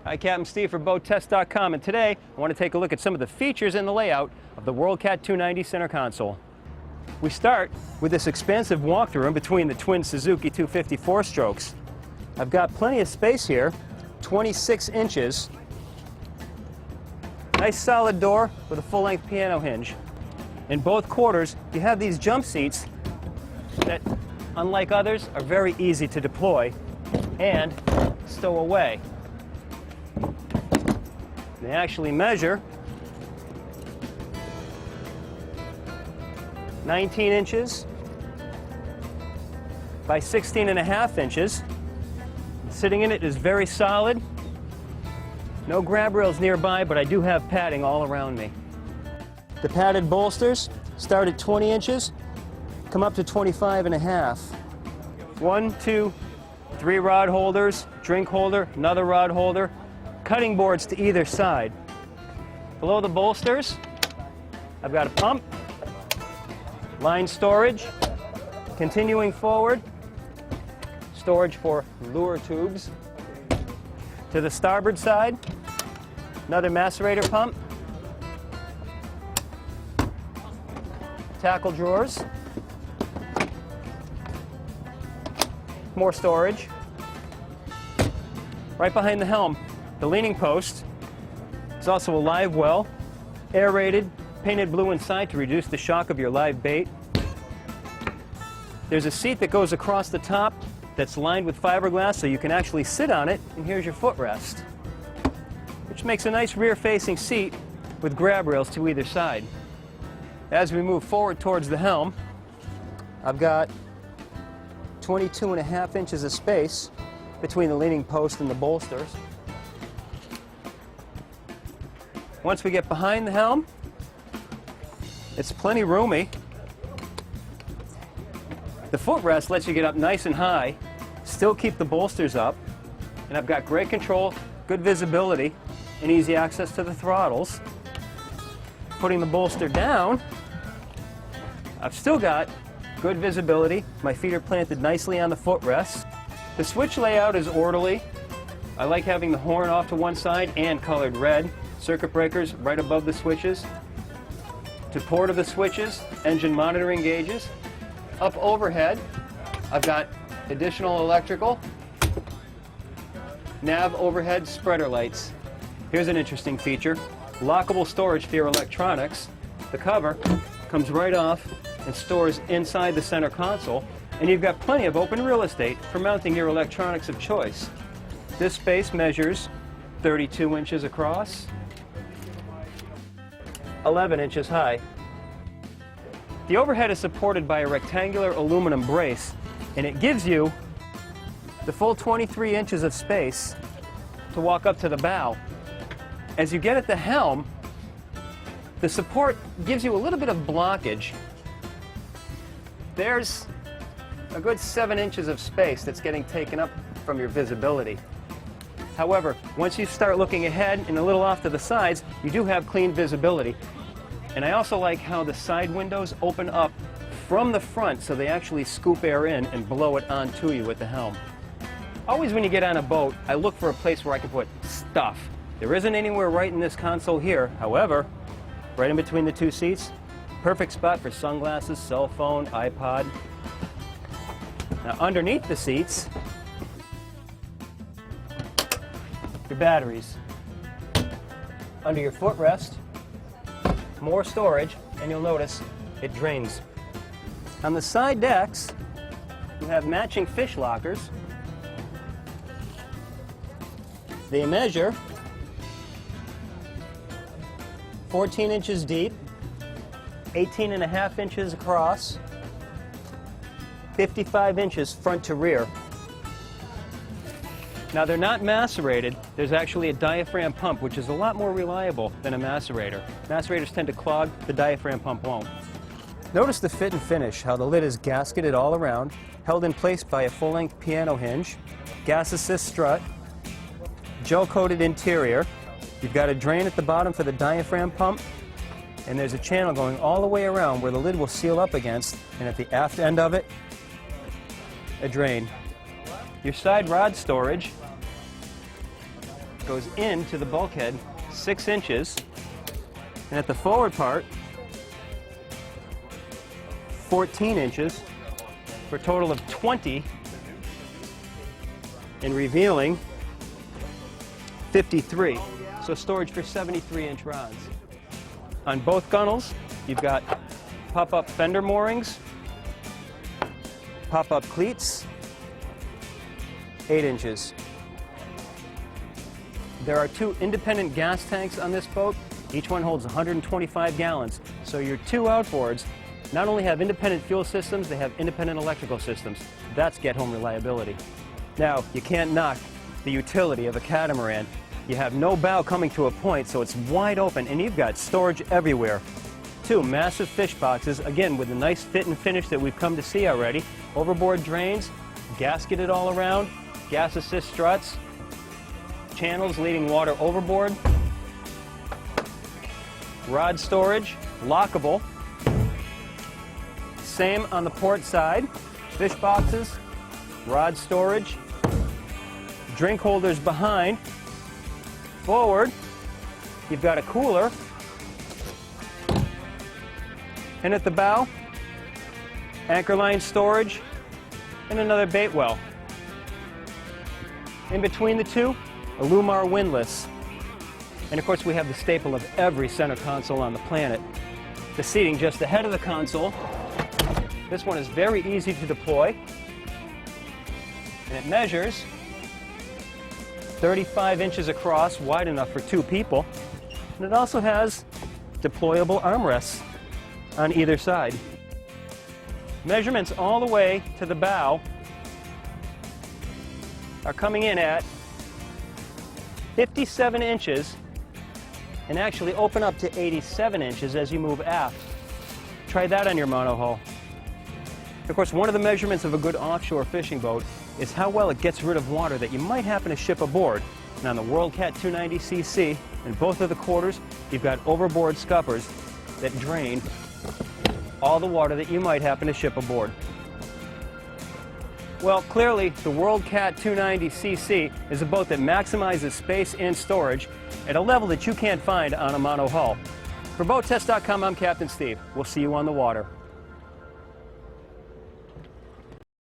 Hi, Captain Steve for BoatTEST.com, and today I want to take a look at some of the features and the layout of the WorldCat 290 center console. We start with this expansive walkthrough in between the twin Suzuki 250 4-strokes. I've got plenty of space here, 26 inches. Nice solid door with a full-length piano hinge. In both quarters, you have these jump seats that, unlike others, are very easy to deploy and stow away. They actually measure 19 inches by 16.5 inches. Sitting in it is very solid. No grab rails nearby, but I do have padding all around me. The padded bolsters start at 20 inches, come up to 25.5. 1, 2, 3 rod holders, drink holder, another rod holder, cutting boards to either side. Below the bolsters, I've got a pump, line storage, continuing forward, storage for lure tubes. To the starboard side, another macerator pump, tackle drawers, more storage. Right behind the helm, the leaning post. There's also a live well, aerated, painted blue inside to reduce the shock of your live bait. There's a seat that goes across the top that's lined with fiberglass so you can actually sit on it, and here's your footrest, which makes a nice rear-facing seat with grab rails to either side. As we move forward towards the helm, I've got 22.5 inches of space between the leaning post and the bolsters. Once we get behind the helm, it's plenty roomy. The footrest lets you get up nice and high, still keep the bolsters up, and I've got great control, good visibility, and easy access to the throttles. Putting the bolster down, I've still got good visibility. My feet are planted nicely on the footrest. The switch layout is orderly. I like having the horn off to one side and colored red. Circuit breakers right above the switches. To port of the switches, engine monitoring gauges. Up overhead, I've got additional electrical, nav overhead spreader lights. Here's an interesting feature, lockable storage for your electronics. The cover comes right off and stores inside the center console, and you've got plenty of open real estate for mounting your electronics of choice. This space measures 32 inches across, 11 inches high. The overhead is supported by a rectangular aluminum brace, and it gives you the full 23 inches of space to walk up to the bow. As you get at the helm, the support gives you a little bit of blockage. There's a good 7 inches of space that's getting taken up from your visibility. However, once you start looking ahead and a little off to the sides, you do have clean visibility. And I also like how the side windows open up from the front so they actually scoop air in and blow it onto you at the helm. Always when you get on a boat, I look for a place where I can put stuff. There isn't anywhere right in this console here. However, right in between the two seats, perfect spot for sunglasses, cell phone, iPod. Now underneath the seats, your batteries. Under your footrest, more storage, and you'll notice it drains. On the side decks, you have matching fish lockers. They measure 14 inches deep, 18.5 inches across, 55 inches front to rear. Now they're not macerated. There's actually a diaphragm pump, which is a lot more reliable than a macerator. Macerators tend to clog, the diaphragm pump won't. Notice the fit and finish, how the lid is gasketed all around, held in place by a full-length piano hinge, gas assist strut, gel-coated interior. You've got a drain at the bottom for the diaphragm pump, and there's a channel going all the way around where the lid will seal up against, and at the aft end of it, a drain. Your side rod storage goes into the bulkhead 6 inches, and at the forward part, 14 inches, for a total of 20, and revealing 53. So storage for 73-inch rods. On both gunnels, you've got pop-up fender moorings, pop-up cleats, 8 inches. There are 2 independent gas tanks on this boat. Each one holds 125 gallons. So your 2 outboards not only have independent fuel systems, they have independent electrical systems. That's get-home reliability. Now, you can't knock the utility of a catamaran. You have no bow coming to a point, so it's wide open, and you've got storage everywhere. 2 massive fish boxes, again with the nice fit and finish that we've come to see already. Overboard drains, gasketed all around, gas assist struts, channels leading water overboard, rod storage, lockable. Same on the port side, fish boxes, rod storage, drink holders behind. Forward, you've got a cooler, and at the bow, anchor line storage and another bait well. In between the 2, a Lumar windlass. And of course we have the staple of every center console on the planet, the seating just ahead of the console. This one is very easy to deploy, and it measures 35 inches across, wide enough for 2 people. And it also has deployable armrests on either side. Measurements all the way to the bow are coming in at 57 inches and actually open up to 87 inches as you move aft. Try that on your monohull. Of course, one of the measurements of a good offshore fishing boat is how well it gets rid of water that you might happen to ship aboard. And on the WorldCat 290cc, in both of the quarters, you've got overboard scuppers that drain all the water that you might happen to ship aboard. Well, clearly, the WorldCat 290cc is a boat that maximizes space and storage at a level that you can't find on a monohull. For BoatTest.com, I'm Captain Steve. We'll see you on the water.